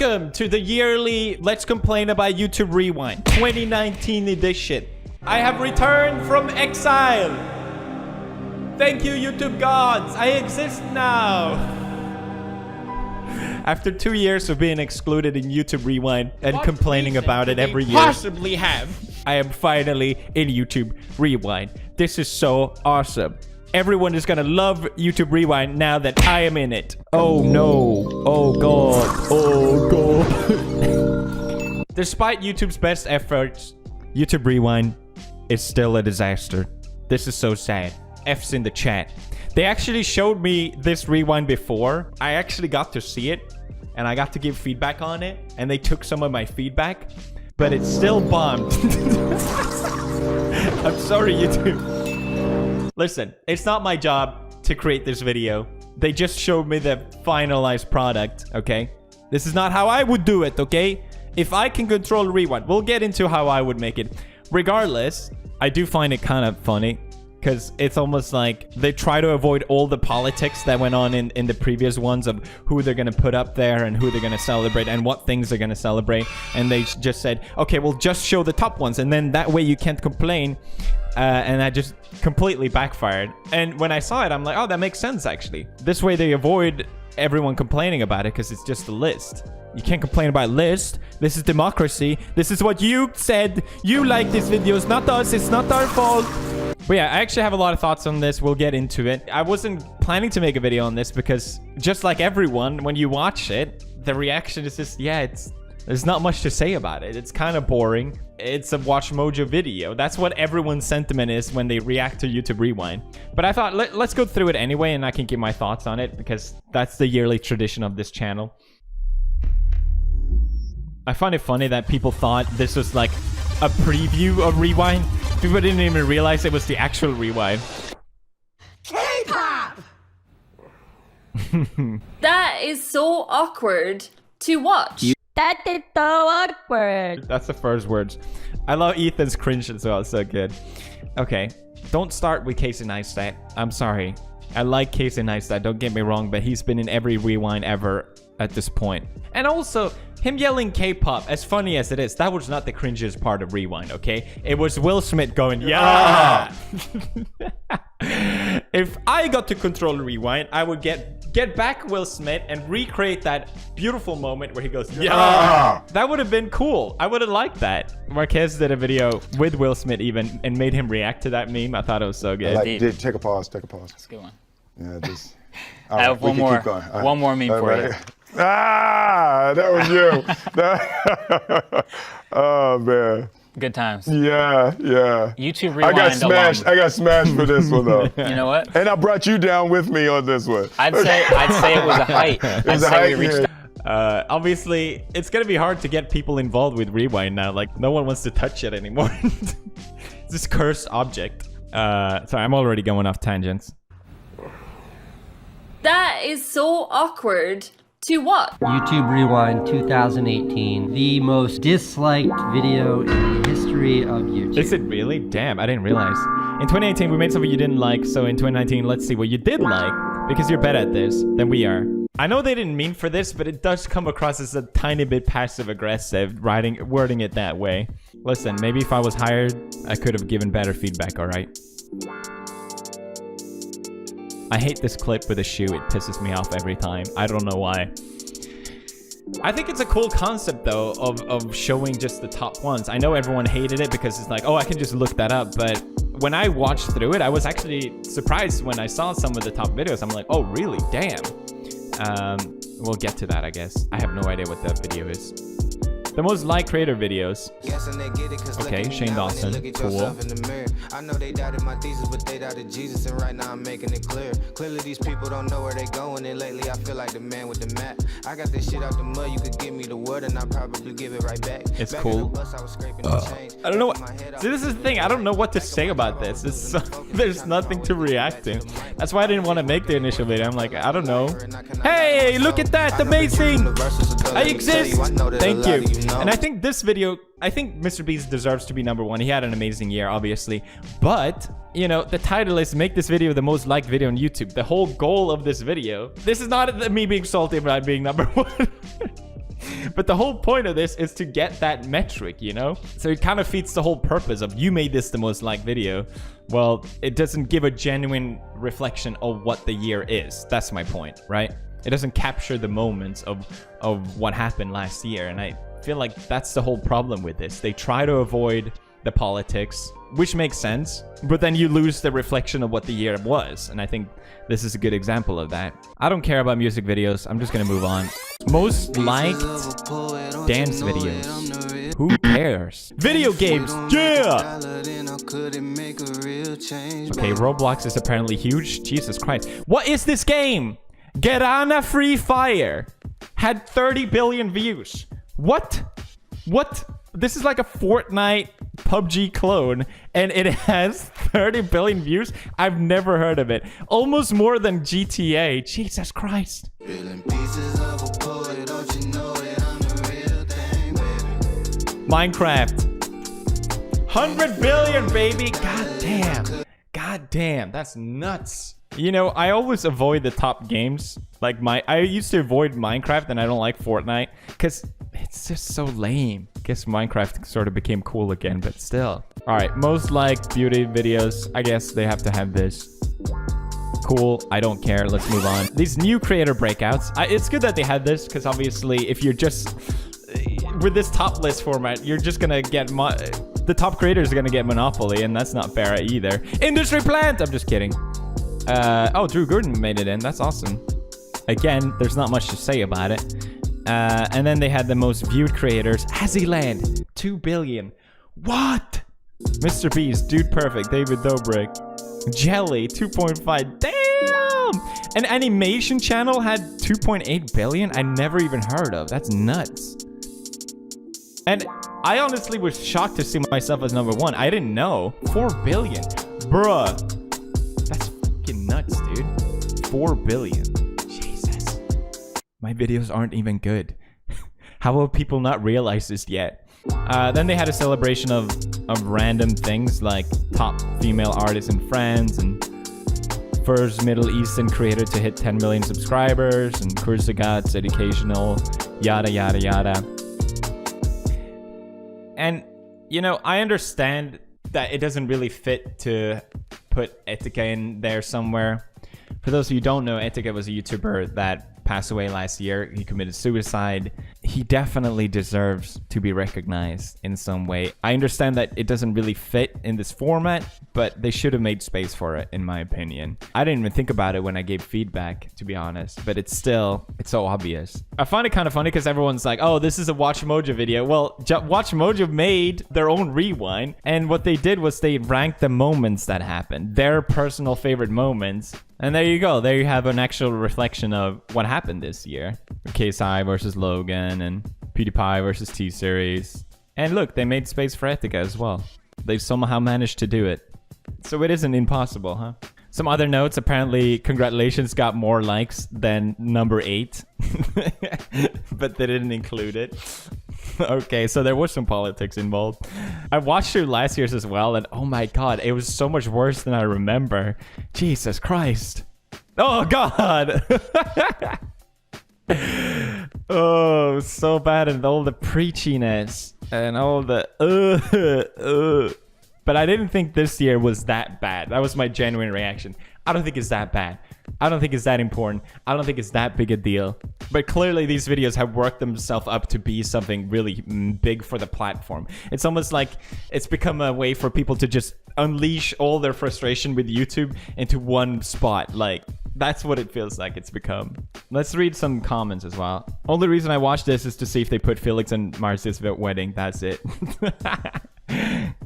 Welcome to the yearly Let's Complain About YouTube Rewind 2019 edition. I have returned from exile. Thank you, YouTube gods. I exist now. After 2 years of being excluded in YouTube Rewind and complaining about it every year, possibly have. I am finally in YouTube Rewind. This is so awesome. Everyone is gonna love YouTube Rewind now that I am in it. Oh no. Oh god. Oh god. Despite YouTube's best efforts, YouTube Rewind is still a disaster. This is so sad. F's in the chat. They actually showed me this rewind before. I actually got to see it and I got to give feedback on it, and they took some of my feedback, but it still bombed. I'm sorry, YouTube. Listen, it's not my job to create this video. They just showed me the finalized product, okay? This is not how I would do it, okay? If I can control rewind, we'll get into how I would make it. Regardless, I do find it kind of funny because it's almost like they try to avoid all the politics that went on in the previous ones of who they're going to put up there and who they're going to celebrate and what things they're going to celebrate. And they just said, okay, we'll just show the top ones, and then that way you can't complain. And that just completely backfired. And when I saw it, I'm like, oh, that makes sense, actually. This way they avoid everyone complaining about it because it's just a list. You can't complain about a list. This is democracy. This is what you said. You like these videos, not us. It's not our fault. But yeah, I actually have a lot of thoughts on this. We'll get into it. I wasn't planning to make a video on this because just like everyone, when you watch it, the reaction is just, yeah, there's not much to say about it. It's kind of boring. It's a Watch Mojo video. That's what everyone's sentiment is when they react to YouTube Rewind. But I thought, let's go through it anyway, and I can give my thoughts on it because that's the yearly tradition of this channel. I find it funny that people thought this was like a preview of Rewind. People didn't even realize it was the actual Rewind. K-pop! That is so awkward to watch. That is so awkward. That's the first words. I love Ethan's cringe as well. It's so good. Okay. Don't start with Casey Neistat. I'm sorry. I like Casey Neistat. Don't get me wrong, but he's been in every rewind ever at this point. And also, him yelling K-pop, as funny as it is, that was not the cringiest part of Rewind, okay? It was Will Smith going, yeah! If I got to control Rewind, I would get back Will Smith and recreate that beautiful moment where he goes, yeah! That would have been cool. I would have liked that. Marquez did a video with Will Smith even and made him react to that meme. I thought it was so good. Take a pause. Take a pause. That's a good one. Yeah, just... I have one more meme for you. Ah, that was you. Oh, man. Good times. Yeah. YouTube Rewind. I got smashed for this one, though. You know what? And I brought you down with me on this one. I'd say it was a height. I'd say we reached. Obviously, it's gonna be hard to get people involved with Rewind now. Like, no one wants to touch it anymore. It's this cursed object. Sorry, I'm already going off tangents. That is so awkward to watch. YouTube Rewind 2018, the most disliked video in the history of YouTube. Is it really? Damn, I didn't realize. In 2018, we made something you didn't like, so in 2019, let's see what you did like, because you're better at this than we are. I know they didn't mean for this, but it does come across as a tiny bit passive-aggressive, wording it that way. Listen, maybe if I was hired, I could have given better feedback, alright? I hate this clip with a shoe. It pisses me off every time. I don't know why. I think it's a cool concept, though, of showing just the top ones. I know everyone hated it because it's like, oh, I can just look that up. But when I watched through it, I was actually surprised when I saw some of the top videos. I'm like, oh, really? Damn. We'll get to that, I guess. I have no idea what that video is. The most liked creator videos. Okay, Shane Dawson. Cool. I know they doubted my thesis, but they doubted Jesus, and right now I'm making it clear. Clearly these people don't know where they going, and lately I feel like the man with the map. I got this shit out the mud, you could give me the word, and I'll probably give it right back. It's cool. I don't know what... See, this is the thing. I don't know what to say about this. There's nothing to react to. That's why I didn't want to make the initial video. I'm like, I don't know. Hey, look at that. Amazing. I exist. Thank you. And I think this video, I think Mr. Beast deserves to be #1. He had an amazing year, obviously. But, you know, the title is make this video the most liked video on YouTube. The whole goal of this video. This is not me being salty about being #1. But the whole point of this is to get that metric, you know? So it kind of defeats the whole purpose of you made this the most liked video. Well, it doesn't give a genuine reflection of what the year is. That's my point, right? It doesn't capture the moments of what happened last year. And I feel like that's the whole problem with this. They try to avoid the politics, which makes sense, but then you lose the reflection of what the year was. And I think this is a good example of that. I don't care about music videos. I'm just gonna move on. Most liked dance videos. Who cares? Video games, yeah! Okay, Roblox is apparently huge. Jesus Christ. What is this game? Gerana Free Fire had 30 billion views. What? What? This is like a Fortnite PUBG clone, and it has 30 billion views. I've never heard of it. Almost more than GTA. Jesus Christ. Minecraft. 100 billion, baby. God damn. God damn. That's nuts. You know, I always avoid the top games. Like I used to avoid Minecraft, and I don't like Fortnite because it's just so lame. Guess Minecraft sort of became cool again, but still. All right, most liked beauty videos. I guess they have to have this. Cool, I don't care. Let's move on. These new creator breakouts. It's good that they had this because obviously if you're just with this top list format, you're just gonna get the top creators are gonna get monopoly, and that's not fair either. Industry plant. I'm just kidding. Oh, Drew Gordon made it in. That's awesome. Again, there's not much to say about it. And then they had the most viewed creators. Azzyland, 2 billion. What? Mr. Beast, Dude Perfect, David Dobrik. Jelly, 2.5. Damn! An animation channel had 2.8 billion? I never even heard of. That's nuts. And I honestly was shocked to see myself as number 1. I didn't know. 4 billion. Bruh. That's fucking nuts, dude. 4 billion. Jesus. My videos aren't even good. How will people not realize this yet? Then they had a celebration of random things like top female artists and friends, and first Middle Eastern creator to hit 10 million subscribers, and Kursagat's educational, yada yada yada. And, you know, I understand that it doesn't really fit to put Etika in there somewhere. For those of you who don't know, Etika was a YouTuber that passed away last year. He committed suicide. He definitely deserves to be recognized in some way. I understand that it doesn't really fit in this format, but they should have made space for it, in my opinion. I didn't even think about it when I gave feedback, to be honest, but it's so obvious. I find it kind of funny because everyone's like, oh, this is a Watch Mojo video. Well, Watch Mojo made their own rewind, and what they did was they ranked the moments that happened, their personal favorite moments. And there you go. There you have an actual reflection of what happened this year. KSI versus Logan and PewDiePie versus T-Series. And look, they made space for Etika as well. They somehow managed to do it. So it isn't impossible, huh? Some other notes. Apparently, Congratulations got more likes than number 8. But they didn't include it. Okay, so there was some politics involved. I watched it last year's as well, and oh my god, it was so much worse than I remember. Jesus Christ. Oh god. Oh, so bad, and all the preachiness and all the But I didn't think this year was that bad. That was my genuine reaction. I don't think it's that bad. I don't think it's that important. I don't think it's that big a deal. But clearly these videos have worked themselves up to be something really big for the platform. It's almost like it's become a way for people to just unleash all their frustration with YouTube into one spot. Like, that's what it feels like it's become. Let's read some comments as well. Only reason I watched this is to see if they put Felix and Marcy's wedding. That's it.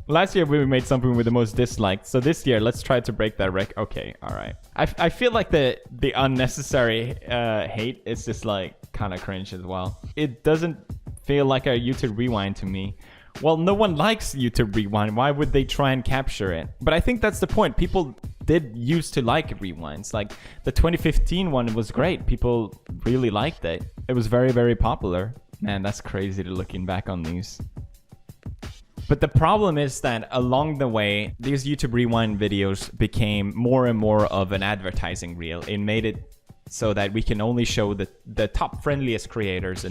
Last year we made something with the most disliked, so this year let's try to break that record. Okay, all right. I feel like the unnecessary hate is just like kind of cringe as well. It doesn't feel like a YouTube rewind to me. Well, no one likes YouTube rewind. Why would they try and capture it? But I think that's the point. People did used to like rewinds. Like the 2015 one was great. People really liked it. It was very, very popular. Man, that's crazy to looking back on these. But the problem is that along the way, these YouTube Rewind videos became more and more of an advertising reel. It made it so that we can only show the top friendliest creators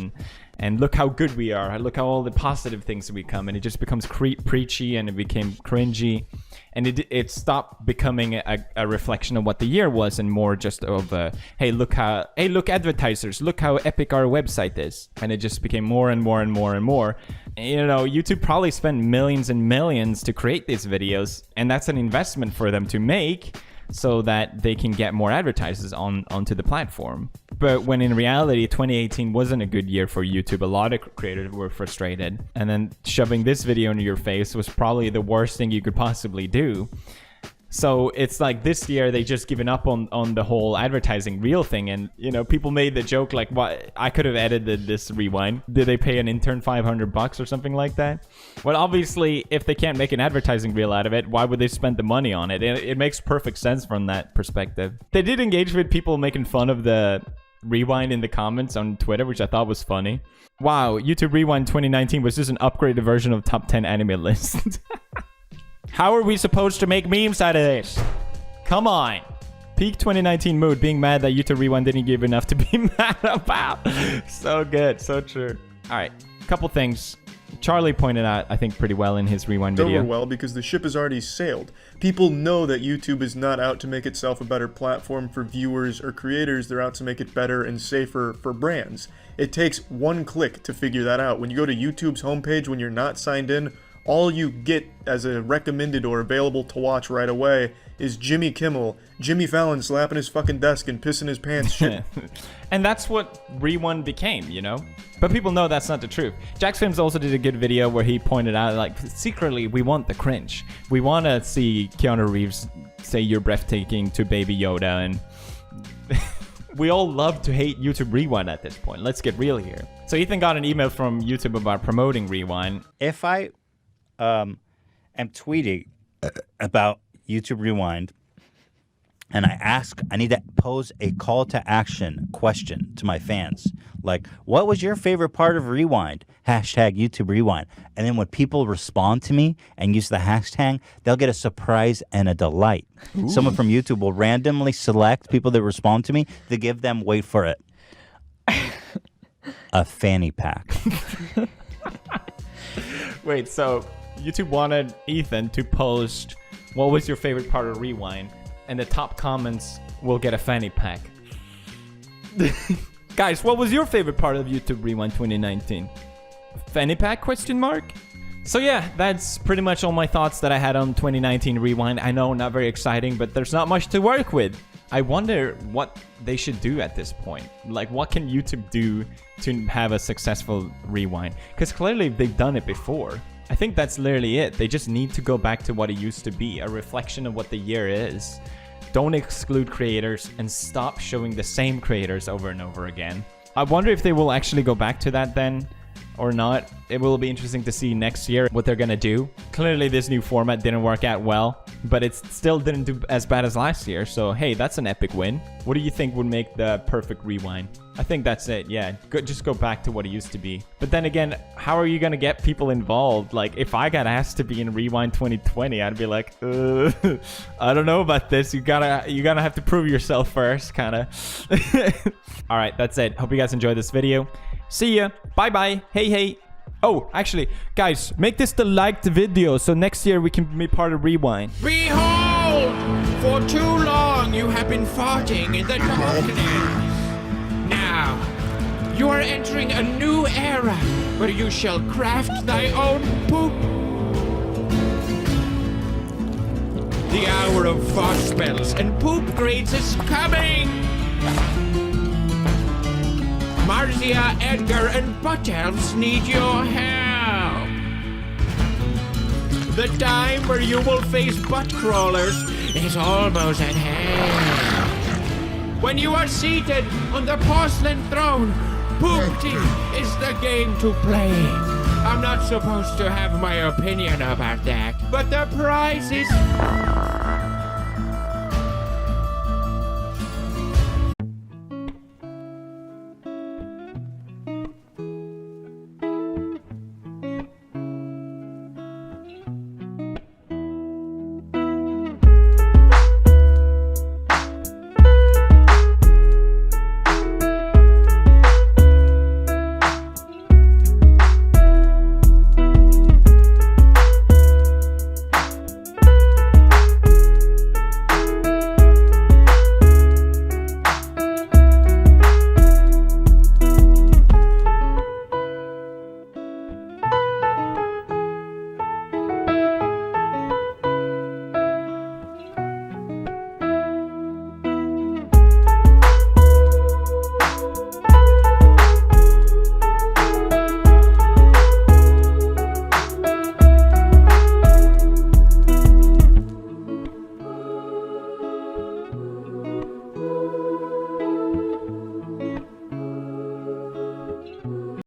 And look how good we are. Look how all the positive things become. And it just becomes preachy and it became cringy. And it stopped becoming a reflection of what the year was and more just of, hey, look advertisers, look how epic our website is. And it just became more and more and more and more. And, you know, YouTube probably spent millions and millions to create these videos. And that's an investment for them to make so that they can get more advertisers onto the platform. But when in reality, 2018 wasn't a good year for YouTube. A lot of creators were frustrated. And then shoving this video into your face was probably the worst thing you could possibly do. So it's like this year they just given up on the whole advertising reel thing. And, you know, people made the joke like, what? I could have edited this rewind. Did they pay an intern $500 or something like that? Well, obviously, if they can't make an advertising reel out of it, why would they spend the money on it? It makes perfect sense from that perspective. They did engage with people making fun of the rewind in the comments on Twitter, which I thought was funny. Wow, YouTube Rewind 2019 was just an upgraded version of top 10 anime list. How are we supposed to make memes out of this? Come on. Peak 2019 mood, being mad that YouTube Rewind didn't give enough to be mad about. So good, so true. All right, couple things. Charlie pointed out, I think, pretty well in his Rewind video. Over well because the ship has already sailed. People know that YouTube is not out to make itself a better platform for viewers or creators. They're out to make it better and safer for brands. It takes one click to figure that out. When you go to YouTube's homepage, when you're not signed in, all you get as a recommended or available to watch right away is Jimmy Kimmel, Jimmy Fallon slapping his fucking desk and pissing his pants shit. And that's what Rewind became, you know? But people know that's not the truth. Jax Films also did a good video where he pointed out, like, secretly, we want the cringe. We want to see Keanu Reeves say you're breathtaking to Baby Yoda, and we all love to hate YouTube Rewind at this point. Let's get real here. So Ethan got an email from YouTube about promoting Rewind. If I am tweeting about YouTube Rewind and I need to pose a call to action question to my fans, like, what was your favorite part of Rewind? Hashtag YouTube Rewind. And then when people respond to me and use the hashtag, they'll get a surprise and a delight. Ooh. Someone from YouTube will randomly select people that respond to me to give them, wait for it, a fanny pack. Wait, so YouTube wanted Ethan to post what was your favorite part of Rewind, and the top comments will get a fanny pack. Guys, what was your favorite part of YouTube Rewind 2019? Fanny pack, question mark? So yeah, that's pretty much all my thoughts that I had on 2019 Rewind. I know, not very exciting, but there's not much to work with. I wonder what they should do at this point. Like, what can YouTube do to have a successful Rewind? Because clearly they've done it before. I think that's literally it. They just need to go back to what it used to be, a reflection of what the year is. Don't exclude creators and stop showing the same creators over and over again. I wonder if they will actually go back to that then or not. It will be interesting to see next year what they're gonna do. Clearly this new format didn't work out well, but it still didn't do as bad as last year. So hey, that's an epic win. What do you think would make the perfect Rewind? I think that's it, yeah. Just go back to what it used to be. But then again, how are you gonna get people involved? Like, if I got asked to be in Rewind 2020, I'd be like, I don't know about this. You gotta have to prove yourself first, kinda. All right, that's it. Hope you guys enjoyed this video. See ya. Bye-bye. Hey. Oh, actually, guys, make this the liked video so next year we can be part of Rewind. Behold! For too long you have been farting in the darkness. Now, you are entering a new era where you shall craft thy own poop. The hour of fart spells and poop grades is coming. Marzia, Edgar, and Butt Elves need your help. The time where you will face butt crawlers is almost at hand. When you are seated on the porcelain throne, pooping is the game to play. I'm not supposed to have my opinion about that, but the prize is